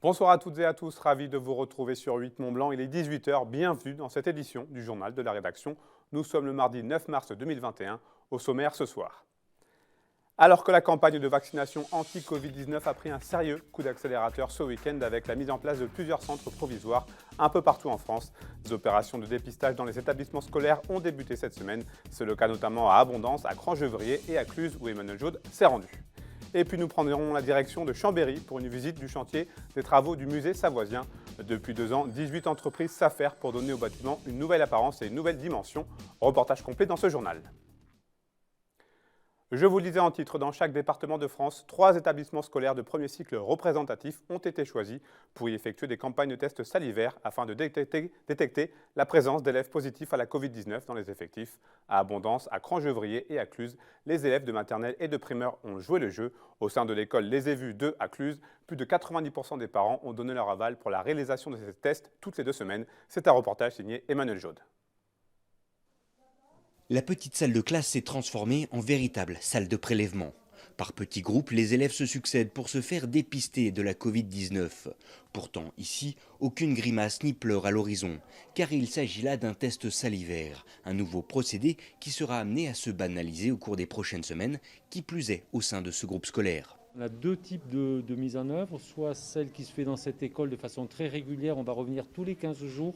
Bonsoir à toutes et à tous, ravi de vous retrouver sur 8 Mont-Blanc. Il est 18 h, bienvenue dans cette édition du journal de la rédaction. Nous sommes le mardi 9 mars 2021, au sommaire ce soir. Alors que la campagne de vaccination anti-Covid-19 a pris un sérieux coup d'accélérateur ce week-end avec la mise en place de plusieurs centres provisoires un peu partout en France, des opérations de dépistage dans les établissements scolaires ont débuté cette semaine. C'est le cas notamment à Abondance, à Crangevrier et à Cluses où Emmanuel Jaude s'est rendu. Et puis nous prendrons la direction de Chambéry pour une visite du chantier des travaux du musée savoisien. Depuis 2 ans, 18 entreprises s'affairent pour donner au bâtiment une nouvelle apparence et une nouvelle dimension. Reportage complet dans ce journal. Je vous le disais en titre, dans chaque département de France, 3 établissements scolaires de premier cycle représentatifs ont été choisis pour y effectuer des campagnes de tests salivaires afin de détecter la présence d'élèves positifs à la Covid-19 dans les effectifs. À Abondance, à Crangevrier et à Cluses, les élèves de maternelle et de primaire ont joué le jeu. Au sein de l'école Les Évus 2 à Cluses, plus de 90% des parents ont donné leur aval pour la réalisation de ces tests toutes les 2 semaines. C'est un reportage signé Emmanuel Jaude. La petite salle de classe s'est transformée en véritable salle de prélèvement. Par petits groupes, les élèves se succèdent pour se faire dépister de la Covid-19. Pourtant, ici, aucune grimace ni pleurs à l'horizon, car il s'agit là d'un test salivaire, un nouveau procédé qui sera amené à se banaliser au cours des prochaines semaines, qui plus est au sein de ce groupe scolaire. On a 2 types de mise en œuvre, soit celle qui se fait dans cette école de façon très régulière, on va revenir tous les 15 jours,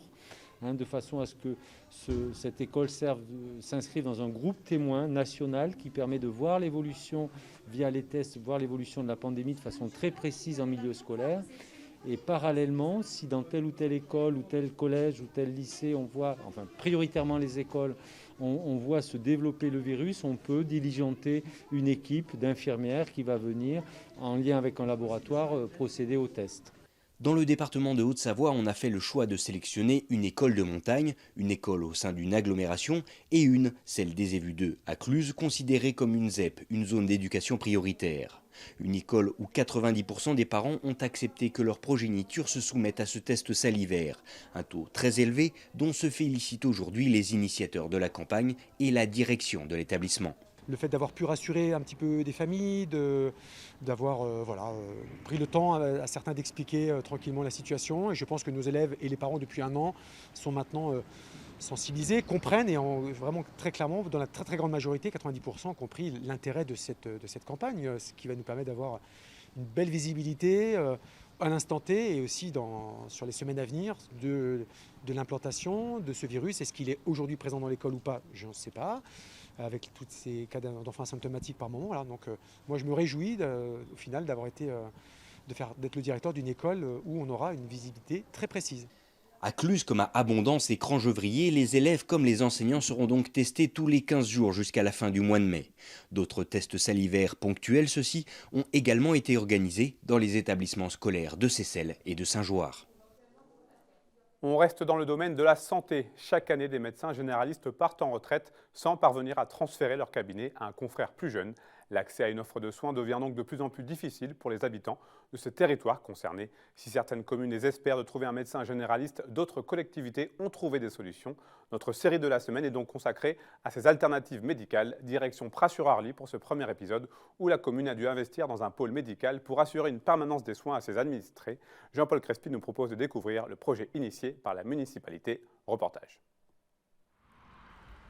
de façon à ce que cette école s'inscrive dans un groupe témoin national qui permet de voir l'évolution via les tests, voir l'évolution de la pandémie de façon très précise en milieu scolaire. Et parallèlement, si dans telle ou telle école ou tel collège ou tel lycée, on voit, enfin prioritairement les écoles, on voit se développer le virus, on peut diligenter une équipe d'infirmières qui va venir, en lien avec un laboratoire, procéder au test. Dans le département de Haute-Savoie, on a fait le choix de sélectionner une école de montagne, une école au sein d'une agglomération, et celle des Évus 2 à Cluses, considérée comme une ZEP, une zone d'éducation prioritaire. Une école où 90% des parents ont accepté que leur progéniture se soumette à ce test salivaire. Un taux très élevé dont se félicitent aujourd'hui les initiateurs de la campagne et la direction de l'établissement. Le fait d'avoir pu rassurer un petit peu des familles, d'avoir pris le temps à certains d'expliquer tranquillement la situation. Et je pense que nos élèves et les parents depuis 1 an sont maintenant sensibilisés, comprennent et vraiment très clairement, dans la très très grande majorité, 90%, ont compris l'intérêt de cette campagne, ce qui va nous permettre d'avoir une belle visibilité à l'instant T et aussi sur les semaines à venir de l'implantation de ce virus. Est-ce qu'il est aujourd'hui présent dans l'école ou pas? Je ne sais pas, avec tous ces cas d'enfants asymptomatiques par moment. Voilà. Donc moi je me réjouis au final d'être le directeur d'une école où on aura une visibilité très précise. À Cluses comme à Abondance et Crangevrier, les élèves comme les enseignants seront donc testés tous les 15 jours jusqu'à la fin du mois de mai. D'autres tests salivaires ponctuels, ceux-ci, ont également été organisés dans les établissements scolaires de Seyssel et de Saint-Joire. On reste dans le domaine de la santé. Chaque année, des médecins généralistes partent en retraite sans parvenir à transférer leur cabinet à un confrère plus jeune. L'accès à une offre de soins devient donc de plus en plus difficile pour les habitants de ce territoire concerné. Si certaines communes désespèrent de trouver un médecin généraliste, d'autres collectivités ont trouvé des solutions. Notre série de la semaine est donc consacrée à ces alternatives médicales. Direction Pras-sur-Arly pour ce premier épisode où la commune a dû investir dans un pôle médical pour assurer une permanence des soins à ses administrés. Jean-Paul Crespi nous propose de découvrir le projet initié par la municipalité. Reportage.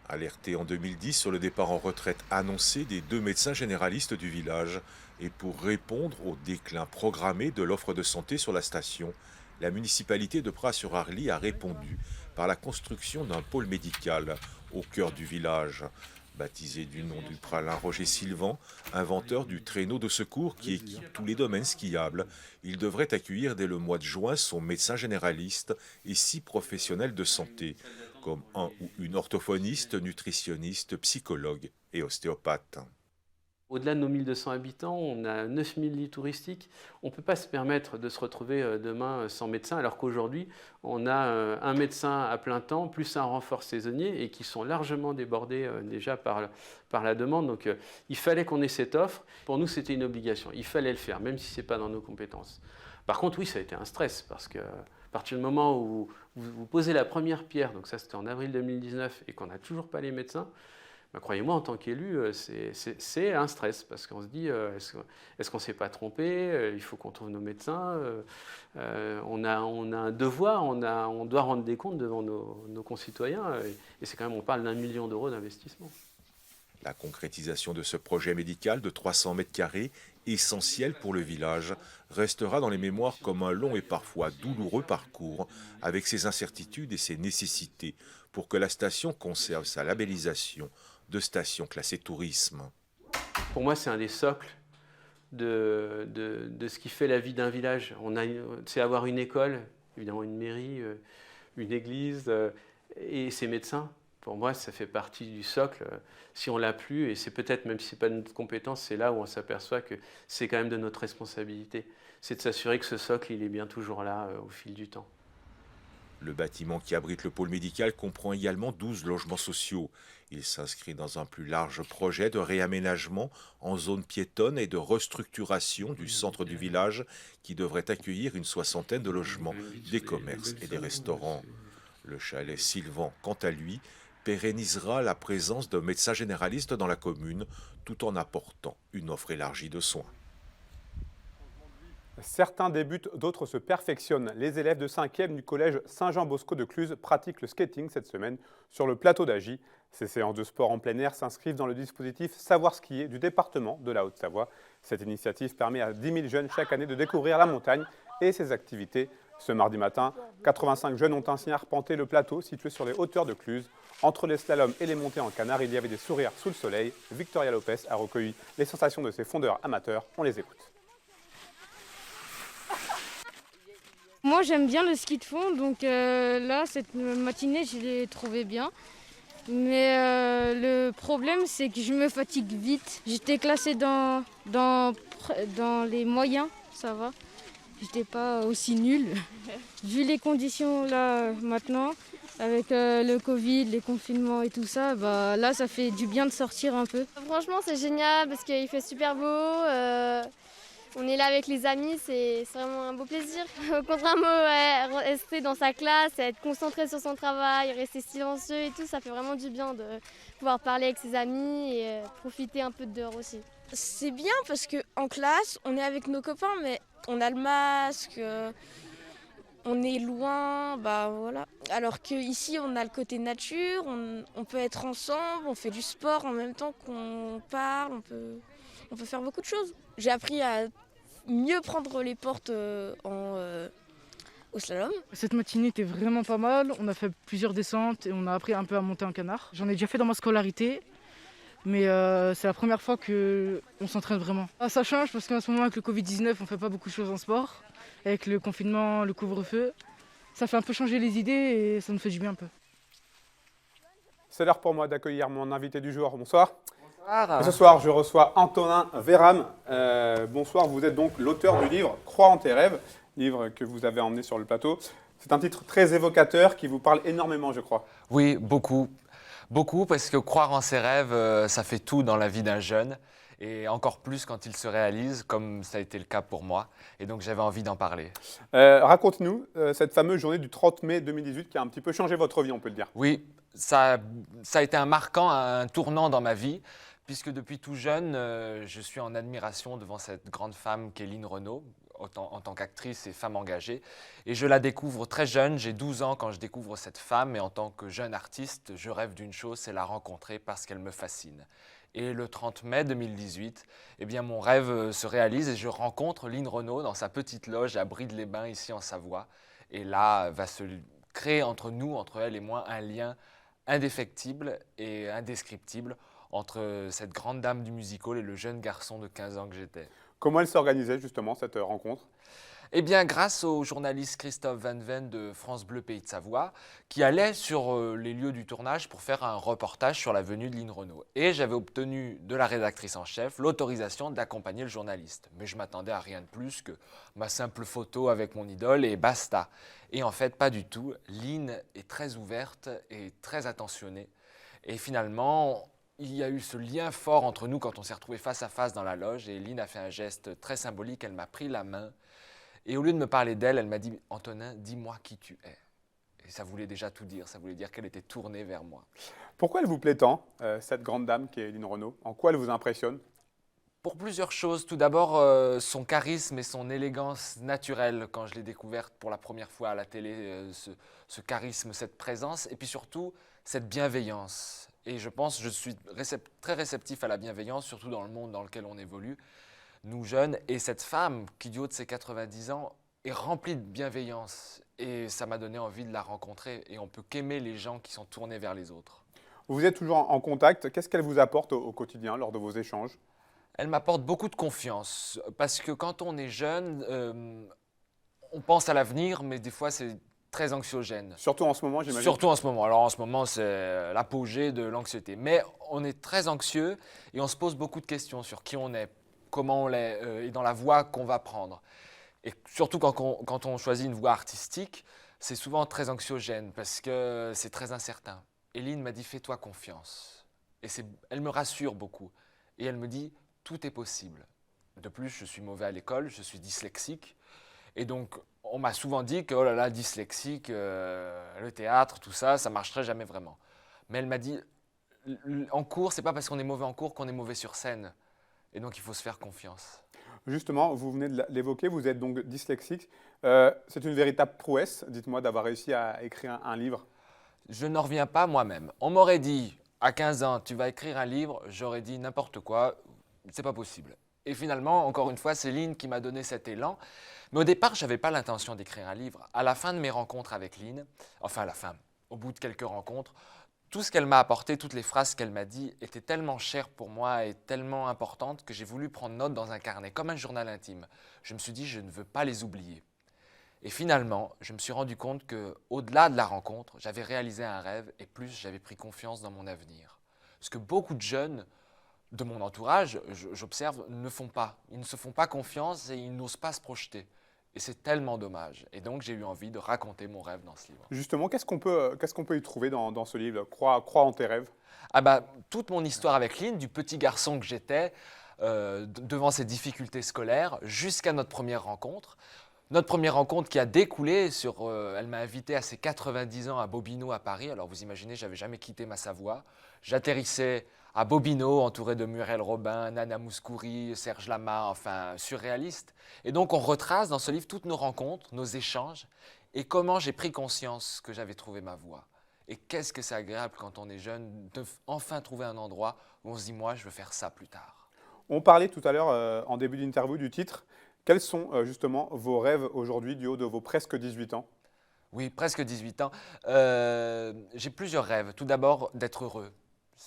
Alerté en 2010 sur le départ en retraite annoncé des 2 médecins généralistes du village et pour répondre au déclin programmé de l'offre de santé sur la station, la municipalité de Pras-sur-Arly a répondu par la construction d'un pôle médical au cœur du village. Baptisé du nom du pralin Roger Sylvan, inventeur du traîneau de secours qui équipe tous les domaines skiables, il devrait accueillir dès le mois de juin son médecin généraliste et 6 professionnels de santé, comme un ou une orthophoniste, nutritionniste, psychologue et ostéopathe. Au-delà de nos 1200 habitants, on a 9000 lits touristiques. On ne peut pas se permettre de se retrouver demain sans médecin, alors qu'aujourd'hui, on a un médecin à plein temps, plus un renfort saisonnier, et qui sont largement débordés déjà par la demande. Donc il fallait qu'on ait cette offre. Pour nous, c'était une obligation. Il fallait le faire, même si ce n'est pas dans nos compétences. Par contre, oui, ça a été un stress, parce que à partir du moment où vous posez la première pierre, donc ça c'était en avril 2019, et qu'on n'a toujours pas les médecins, Croyez-moi, en tant qu'élu, c'est un stress parce qu'on se dit est-ce qu'on ne s'est pas trompé? Il faut qu'on trouve nos médecins. On a un devoir, on doit rendre des comptes devant nos concitoyens. Et c'est quand même, on parle d'1 million d'euros d'investissement. La concrétisation de ce projet médical de 300 mètres carrés, essentiel pour le village, restera dans les mémoires comme un long et parfois douloureux parcours, avec ses incertitudes et ses nécessités, pour que la station conserve sa labellisation de station classée tourisme. Pour moi, c'est un des socles de ce qui fait la vie d'un village. C'est avoir une école, évidemment une mairie, une église et ses médecins. Pour moi, ça fait partie du socle. Si on l'a plus, et c'est peut-être, même si ce n'est pas de notre compétence, c'est là où on s'aperçoit que c'est quand même de notre responsabilité. C'est de s'assurer que ce socle, il est bien toujours là au fil du temps. Le bâtiment qui abrite le pôle médical comprend également 12 logements sociaux. Il s'inscrit dans un plus large projet de réaménagement en zone piétonne et de restructuration du centre du village qui devrait accueillir une soixantaine de logements, des commerces et des restaurants. Le chalet Sylvan, quant à lui, pérennisera la présence d'un médecin généraliste dans la commune tout en apportant une offre élargie de soins. Certains débutent, d'autres se perfectionnent. Les élèves de 5e du collège Saint-Jean-Bosco de Cluses pratiquent le skating cette semaine sur le plateau d'Agy. Ces séances de sport en plein air s'inscrivent dans le dispositif Savoir skier du département de la Haute-Savoie. Cette initiative permet à 10 000 jeunes chaque année de découvrir la montagne et ses activités. Ce mardi matin, 85 jeunes ont ainsi arpenté le plateau situé sur les hauteurs de Cluses. Entre les slaloms et les montées en canard, il y avait des sourires sous le soleil. Victoria Lopez a recueilli les sensations de ses fondeurs amateurs. On les écoute. Moi j'aime bien le ski de fond, donc là cette matinée je l'ai trouvé bien. Mais le problème c'est que je me fatigue vite. J'étais classée dans les moyens, ça va. J'étais pas aussi nulle. Vu les conditions là maintenant, avec le Covid, les confinements et tout ça, bah, là ça fait du bien de sortir un peu. Franchement c'est génial parce qu'il fait super beau. On est là avec les amis, c'est vraiment un beau plaisir. Contrairement à rester dans sa classe, être concentré sur son travail, rester silencieux et tout, ça fait vraiment du bien de pouvoir parler avec ses amis et profiter un peu de dehors aussi. C'est bien parce qu'en classe, on est avec nos copains, mais on a le masque, on est loin, bah voilà. Alors qu'ici, on a le côté nature, on peut être ensemble, on fait du sport en même temps qu'on parle, on peut faire beaucoup de choses. J'ai appris à mieux prendre les portes au slalom. Cette matinée était vraiment pas mal. On a fait plusieurs descentes et on a appris un peu à monter en canard. J'en ai déjà fait dans ma scolarité, mais c'est la première fois qu'on s'entraîne vraiment. Ah, ça change parce qu'en ce moment avec le Covid-19, on fait pas beaucoup de choses en sport. Avec le confinement, le couvre-feu, ça fait un peu changer les idées et ça nous fait du bien un peu. C'est l'heure pour moi d'accueillir mon invité du jour. Bonsoir. Bonsoir. Et ce soir, je reçois Antonin Véram. Bonsoir, vous êtes donc l'auteur du livre « Crois en tes rêves », livre que vous avez emmené sur le plateau. C'est un titre très évocateur qui vous parle énormément, je crois. Oui, beaucoup. Beaucoup, parce que croire en ses rêves, ça fait tout dans la vie d'un jeune. Et encore plus quand il se réalise, comme ça a été le cas pour moi. Et donc, j'avais envie d'en parler. Raconte-nous cette fameuse journée du 30 mai 2018 qui a un petit peu changé votre vie, on peut le dire. Oui, ça a été un marquant, un tournant dans ma vie, puisque depuis tout jeune, je suis en admiration devant cette grande femme qu'est Line Renaud, en tant qu'actrice et femme engagée. Et je la découvre très jeune, j'ai 12 ans quand je découvre cette femme. Et en tant que jeune artiste, je rêve d'une chose, c'est la rencontrer parce qu'elle me fascine. Et le 30 mai 2018, eh bien, mon rêve se réalise et je rencontre Line Renaud dans sa petite loge à Brides-les-Bains, ici en Savoie. Et là, va se créer entre nous, entre elle et moi, un lien indéfectible et indescriptible entre cette grande dame du music-hall et le jeune garçon de 15 ans que j'étais. Comment elle s'organisait justement cette rencontre ? Eh bien, grâce au journaliste Christophe Van Ven de France Bleu Pays de Savoie, qui allait sur les lieux du tournage pour faire un reportage sur la venue de Line Renaud. Et j'avais obtenu de la rédactrice en chef l'autorisation d'accompagner le journaliste. Mais je m'attendais à rien de plus que ma simple photo avec mon idole et basta. Et en fait, pas du tout. Line est très ouverte et très attentionnée. Et finalement, il y a eu ce lien fort entre nous quand on s'est retrouvés face à face dans la loge. Et Line a fait un geste très symbolique, elle m'a pris la main. Et au lieu de me parler d'elle, elle m'a dit « Antonin, dis-moi qui tu es ». Et Et ça voulait déjà tout dire, ça voulait dire qu'elle était tournée vers moi. Pourquoi elle vous plaît tant, cette grande dame qui est Lynn Renaud? En quoi elle vous impressionne? Pour plusieurs choses. Tout d'abord, son charisme et son élégance naturelle, quand je l'ai découverte pour la première fois à la télé, ce charisme, cette présence, et puis surtout, cette bienveillance. Et je pense que je suis très réceptif à la bienveillance, surtout dans le monde dans lequel on évolue, nous jeunes. Et cette femme, qui du haut de ses 90 ans, est remplie de bienveillance. Et ça m'a donné envie de la rencontrer. Et on peut qu'aimer les gens qui sont tournés vers les autres. Vous êtes toujours en contact. Qu'est-ce qu'elle vous apporte au quotidien lors de vos échanges? Elle m'apporte beaucoup de confiance, parce que quand on est jeune, on pense à l'avenir, mais des fois c'est très anxiogène. Surtout en ce moment, j'imagine. Surtout en ce moment. Alors en ce moment, c'est l'apogée de l'anxiété. Mais on est très anxieux et on se pose beaucoup de questions sur qui on est, comment on l'est, et dans la voie qu'on va prendre. Et surtout quand on choisit une voie artistique, c'est souvent très anxiogène, parce que c'est très incertain. Et Lynn m'a dit, fais-toi confiance. Et elle me rassure beaucoup. Et elle me dit, tout est possible. De plus, je suis mauvais à l'école, je suis dyslexique. Et donc, on m'a souvent dit que, oh là là, dyslexique, le théâtre, tout ça, ça ne marcherait jamais vraiment. Mais elle m'a dit, en cours, ce n'est pas parce qu'on est mauvais en cours qu'on est mauvais sur scène. Et donc, il faut se faire confiance. Justement, vous venez de l'évoquer, vous êtes donc dyslexique. C'est une véritable prouesse, dites-moi, d'avoir réussi à écrire un livre. Je n'en reviens pas moi-même. On m'aurait dit, à 15 ans, tu vas écrire un livre, j'aurais dit n'importe quoi, c'est pas possible. Et finalement, encore une fois, c'est Lynn qui m'a donné cet élan. Mais au départ, je n'avais pas l'intention d'écrire un livre. À la fin de mes rencontres avec Lynn, enfin à la fin, au bout de quelques rencontres, tout ce qu'elle m'a apporté, toutes les phrases qu'elle m'a dit étaient tellement chères pour moi et tellement importantes que j'ai voulu prendre note dans un carnet, comme un journal intime. Je me suis dit, je ne veux pas les oublier. Et finalement, je me suis rendu compte qu'au-delà de la rencontre, j'avais réalisé un rêve et plus j'avais pris confiance dans mon avenir. Parce que beaucoup de jeunes de mon entourage, j'observe, ne font pas. Ils ne se font pas confiance et ils n'osent pas se projeter. Et c'est tellement dommage. Et donc, j'ai eu envie de raconter mon rêve dans ce livre. Justement, qu'est-ce qu'on peut y trouver dans ce livre? Crois en tes rêves. Ah bah, toute mon histoire avec Lynn, du petit garçon que j'étais, devant ses difficultés scolaires, jusqu'à notre première rencontre. Notre première rencontre qui a découlé sur… elle m'a invité à ses 90 ans à Bobino à Paris. Alors vous imaginez, je n'avais jamais quitté ma Savoie. J'atterrissais à Bobino, entouré de Muriel Robin, Nana Mouskouri, Serge Lama, enfin surréaliste. Et donc on retrace dans ce livre toutes nos rencontres, nos échanges, et comment j'ai pris conscience que j'avais trouvé ma voie. Et qu'est-ce que c'est agréable quand on est jeune de enfin trouver un endroit où on se dit « moi, je veux faire ça plus tard ». On parlait tout à l'heure, en début d'interview, du titre. Quels sont justement vos rêves aujourd'hui du haut de vos presque 18 ans? Oui, presque 18 ans. J'ai plusieurs rêves. Tout d'abord, d'être heureux.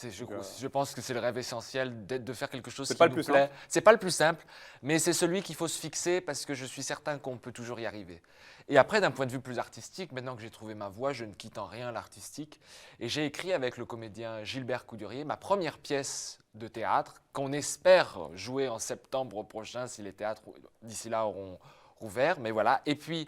Je pense que c'est le rêve essentiel, de faire quelque chose qui nous plaît. C'est pas le plus simple, mais c'est celui qu'il faut se fixer parce que je suis certain qu'on peut toujours y arriver. Et après, d'un point de vue plus artistique, maintenant que j'ai trouvé ma voie, je ne quitte en rien l'artistique. Et j'ai écrit avec le comédien Gilbert Coudurier ma première pièce de théâtre qu'on espère jouer en septembre prochain si les théâtres d'ici là auront rouvert. Mais voilà. Et puis,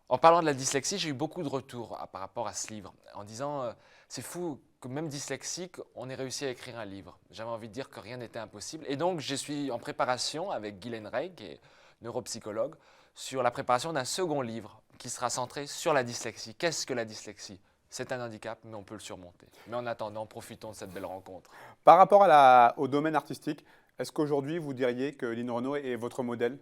en parlant de la dyslexie, j'ai eu beaucoup de retours par rapport à ce livre, en disant c'est fou que même dyslexique, on ait réussi à écrire un livre. J'avais envie de dire que rien n'était impossible. Et donc, je suis en préparation avec Guylaine Rey, qui est neuropsychologue, sur la préparation d'un second livre qui sera centré sur la dyslexie. Qu'est-ce que la dyslexie? C'est un handicap, mais on peut le surmonter. Mais en attendant, profitons de cette belle rencontre. Par rapport au domaine artistique, est-ce qu'aujourd'hui, vous diriez que Lynn Renaud est votre modèle?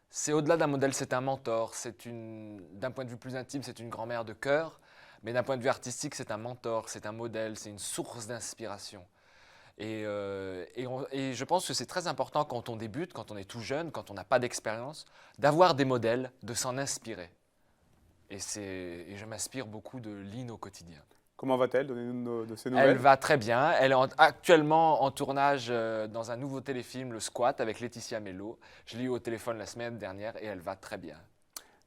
C'est au-delà d'un modèle, c'est un mentor. D'un point de vue plus intime, c'est une grand-mère de cœur. Mais d'un point de vue artistique, c'est un mentor, c'est un modèle, c'est une source d'inspiration. Et je pense que c'est très important quand on débute, quand on est tout jeune, quand on n'a pas d'expérience, d'avoir des modèles, de s'en inspirer. Et je m'inspire beaucoup de Lynn au quotidien. Comment va-t-elle? Donnez-nous de ses nouvelles. Elle va très bien. Elle est actuellement en tournage dans un nouveau téléfilm, Le Squat, avec Laetitia Mello. Je l'ai eu au téléphone la semaine dernière et elle va très bien.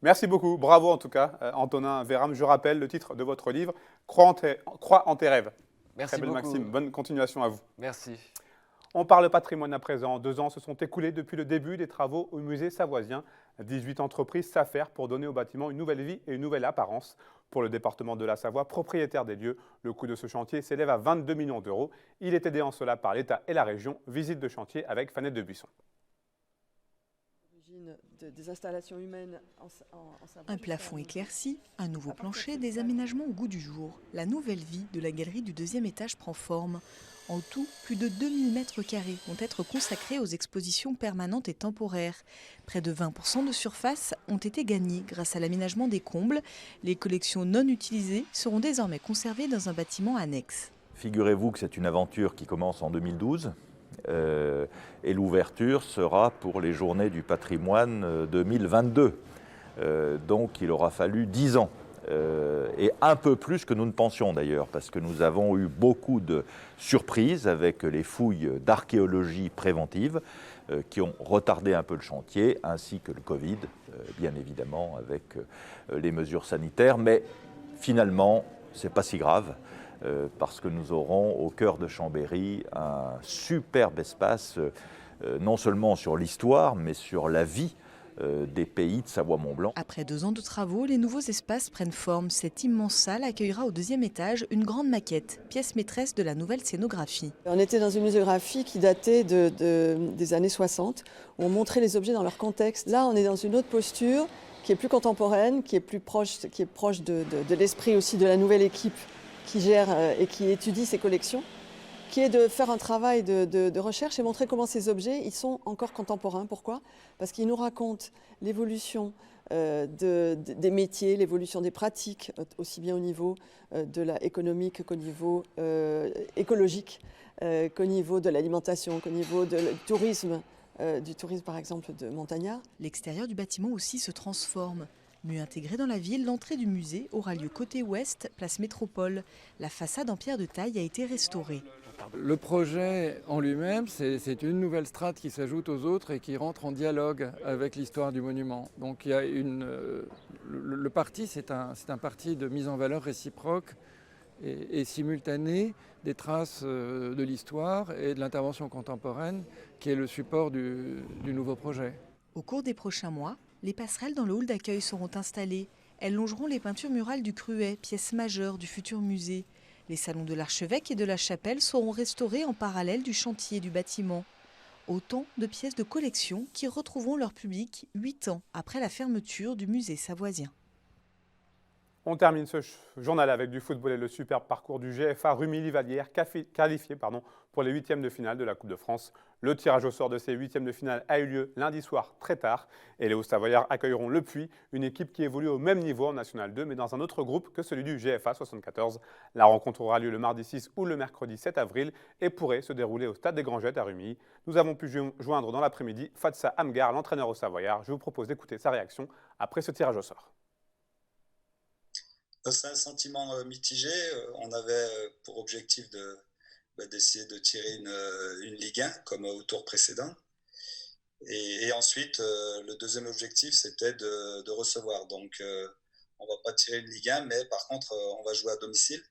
Merci beaucoup. Bravo en tout cas, Antonin Véram. Je rappelle le titre de votre livre, Crois en tes rêves. Merci Très belle beaucoup. Maxime. Bonne continuation à vous. Merci. On parle patrimoine à présent. 2 ans se sont écoulés depuis le début des travaux au musée savoisien. 18 entreprises s'affairent pour donner au bâtiment une nouvelle vie et une nouvelle apparence. Pour le département de la Savoie, propriétaire des lieux, le coût de ce chantier s'élève à 22 millions d'euros. Il est aidé en cela par l'État et la région. Visite de chantier avec Fanette de Buisson. Des installations humaines un plafond éclairci, un nouveau plancher, des aménagements au goût du jour. La nouvelle vie de la galerie du 2e étage prend forme. En tout, plus de 2000 mètres carrés vont être consacrés aux expositions permanentes et temporaires. Près de 20% de surface ont été gagnés grâce à l'aménagement des combles. Les collections non utilisées seront désormais conservées dans un bâtiment annexe. Figurez-vous que c'est une aventure qui commence en 2012. Et l'ouverture sera pour les Journées du patrimoine 2022. Donc il aura fallu 10 ans. Et un peu plus que nous ne pensions d'ailleurs, parce que nous avons eu beaucoup de surprises avec les fouilles d'archéologie préventive qui ont retardé un peu le chantier, ainsi que le Covid, bien évidemment, avec les mesures sanitaires. Mais finalement, ce n'est pas si grave. Parce que nous aurons au cœur de Chambéry un superbe espace, non seulement sur l'histoire, mais sur la vie des pays de Savoie-Mont-Blanc. Après 2 ans de travaux, les nouveaux espaces prennent forme. Cette immense salle accueillera au 2e étage une grande maquette, pièce maîtresse de la nouvelle scénographie. On était dans une muséographie qui datait des années 60, où on montrait les objets dans leur contexte. Là, on est dans une autre posture qui est plus contemporaine, qui est plus proche, de l'esprit aussi de la nouvelle équipe qui gère et qui étudie ces collections, qui est de faire un travail de recherche et montrer comment ces objets ils sont encore contemporains. Pourquoi ? Parce qu'ils nous racontent l'évolution des métiers, l'évolution des pratiques, aussi bien au niveau de économique qu'au niveau écologique, qu'au niveau de l'alimentation, qu'au niveau du tourisme par exemple de montagnard. L'extérieur du bâtiment aussi se transforme. Mieux intégré dans la ville, l'entrée du musée aura lieu côté ouest, place Métropole. La façade en pierre de taille a été restaurée. Le projet en lui-même, c'est une nouvelle strate qui s'ajoute aux autres et qui rentre en dialogue avec l'histoire du monument. Donc il y a le parti, c'est un parti de mise en valeur réciproque et simultanée des traces de l'histoire et de l'intervention contemporaine qui est le support du nouveau projet. Au cours des prochains mois, les passerelles dans le hall d'accueil seront installées. Elles longeront les peintures murales du Cruet, pièce majeure du futur musée. Les salons de l'archevêque et de la chapelle seront restaurés en parallèle du chantier du bâtiment. Autant de pièces de collection qui retrouveront leur public 8 ans après la fermeture du musée savoisien. On termine ce journal avec du football et le superbe parcours du GFA Rumilly-Vallière, qualifié pour les 8e de finale de la Coupe de France. Le tirage au sort de ces 8e de finale a eu lieu lundi soir très tard et les Hauts-Savoyards accueilleront le Puy, une équipe qui évolue au même niveau en National 2 mais dans un autre groupe que celui du GFA 74. La rencontre aura lieu le mardi 6 ou le mercredi 7 avril et pourrait se dérouler au stade des Grangettes à Rumilly. Nous avons pu joindre dans l'après-midi Fatsa Amgar, l'entraîneur au Savoyard. Je vous propose d'écouter sa réaction après ce tirage au sort. C'est un sentiment mitigé. On avait pour objectif d'essayer de tirer une Ligue 1 comme au tour précédent. Et ensuite, le deuxième objectif, c'était de recevoir. Donc, on ne va pas tirer une Ligue 1, mais par contre, on va jouer à domicile.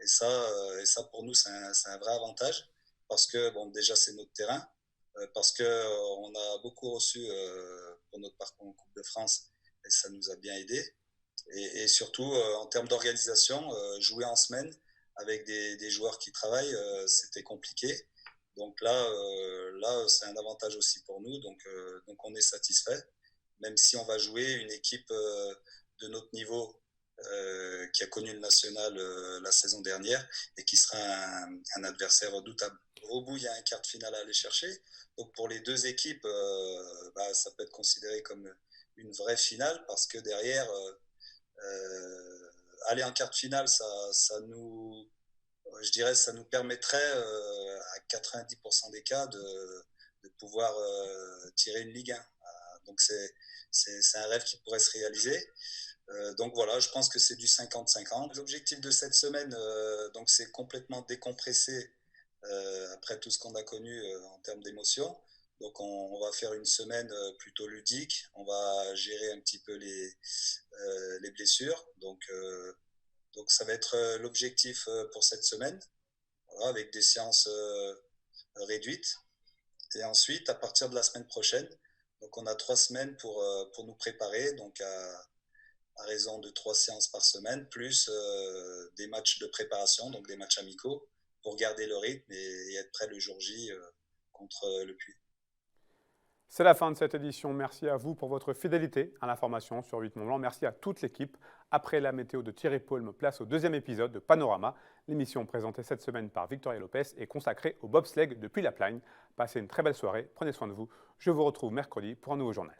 Et ça pour nous, c'est un vrai avantage. Parce que, bon, déjà, c'est notre terrain. Parce qu'on a beaucoup reçu pour notre parcours en Coupe de France. Et ça nous a bien aidé. Et surtout, en termes d'organisation, jouer en semaine avec des joueurs qui travaillent, c'était compliqué. Donc là, c'est un avantage aussi pour nous. Donc on est satisfait, même si on va jouer une équipe de notre niveau qui a connu le national la saison dernière et qui sera un adversaire redoutable. Au bout, il y a un quart de finale à aller chercher. Donc pour les deux équipes, ça peut être considéré comme une vraie finale parce que derrière... aller en quart de finale, ça nous permettrait à 90% des cas de pouvoir tirer une Ligue 1. Donc c'est un rêve qui pourrait se réaliser. Donc voilà, je pense que c'est du 50-50. L'objectif de cette semaine, donc c'est complètement décompressé après tout ce qu'on a connu en termes d'émotions. Donc on va faire une semaine plutôt ludique, on va gérer un petit peu les blessures. Donc ça va être l'objectif pour cette semaine, voilà, avec des séances réduites. Et ensuite, à partir de la semaine prochaine, donc on a 3 semaines pour nous préparer, donc à raison de 3 séances par semaine, plus des matchs de préparation, donc des matchs amicaux, pour garder le rythme et être prêt le jour J contre le Puy. C'est la fin de cette édition. Merci à vous pour votre fidélité à l'information sur 8 Mont-Blanc. Merci à toute l'équipe. Après la météo de Thierry Paulme, place au deuxième épisode de Panorama. L'émission présentée cette semaine par Victoria Lopez est consacrée au bobsleigh depuis la Plagne. Passez une très belle soirée. Prenez soin de vous. Je vous retrouve mercredi pour un nouveau journal.